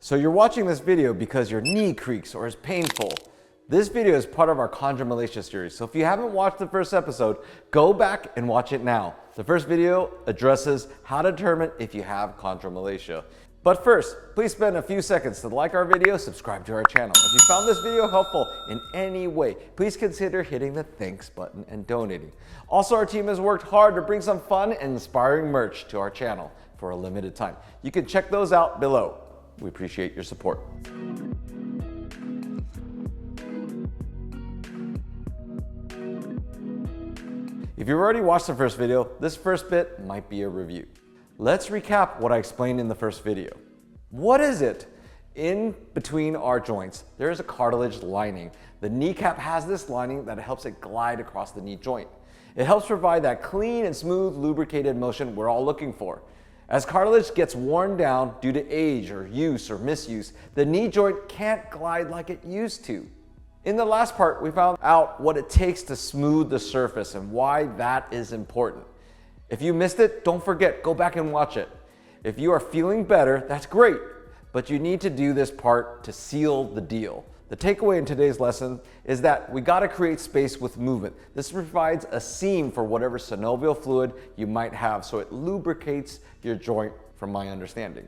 So you're watching this video because your knee creaks or is painful. This video is part of our Chondromalacia series, so if you haven't watched the first episode, go back and watch it now. The first video addresses how to determine if you have Chondromalacia. But first, please spend a few seconds to like our video, subscribe to our channel. If you found this video helpful in any way, please consider hitting the thanks button and donating. Also, our team has worked hard to bring some fun and inspiring merch to our channel for a limited time. You can check those out below. We appreciate your support. If you've already watched the first video, this first bit might be a review. Let's recap what I explained in the first video. What is it? In between our joints, there is a cartilage lining. The kneecap has this lining that helps it glide across the knee joint. It helps provide that clean and smooth lubricated motion we're all looking for. As cartilage gets worn down due to age or use or misuse, the knee joint can't glide like it used to. In the last part, we found out what it takes to smooth the surface and why that is important. If you missed it, don't forget, go back and watch it. If you are feeling better, that's great, but you need to do this part to seal the deal. The takeaway in today's lesson is that we gotta create space with movement. This provides a seam for whatever synovial fluid you might have, so it lubricates your joint, from my understanding.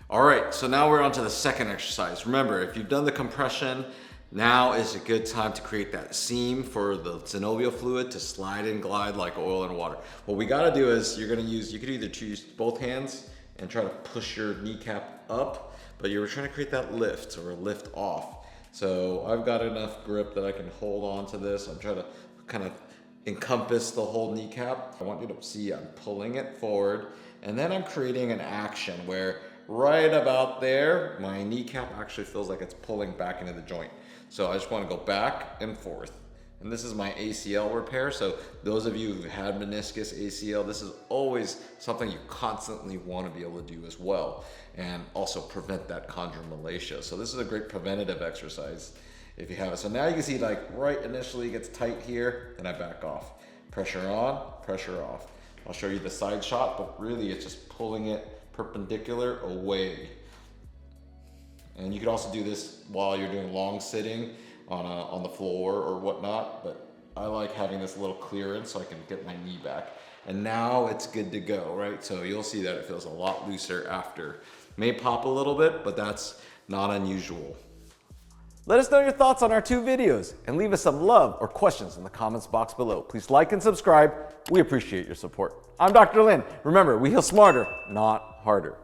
All right, so now we're on to the second exercise. Remember, if you've done the compression, now is a good time to create that seam for the synovial fluid to slide and glide like oil and water. What we gotta do is you could either choose both hands and try to push your kneecap up, but you're trying to create that lift or lift off. So I've got enough grip that I can hold on to this. I'm trying to kind of encompass the whole kneecap. I want you to see I'm pulling it forward, and then I'm creating an action where right about there, my kneecap actually feels like it's pulling back into the joint. So I just want to go back and forth. And this is my ACL repair. So those of you who've had meniscus, ACL, this is always something you constantly want to be able to do as well. And also prevent that chondromalacia. So this is a great preventative exercise if you have it. So now you can see like right initially it gets tight here, and I back off. Pressure on, pressure off. I'll show you the side shot, but really it's just pulling it perpendicular away. And you could also do this while you're doing long sitting on the floor or whatnot, but I like having this little clearance so I can get my knee back. And now it's good to go, right? So you'll see that it feels a lot looser after. May pop a little bit, but that's not unusual. Let us know your thoughts on our two videos and leave us some love or questions in the comments box below. Please like and subscribe. We appreciate your support. I'm Dr. Lin. Remember, we heal smarter, not harder.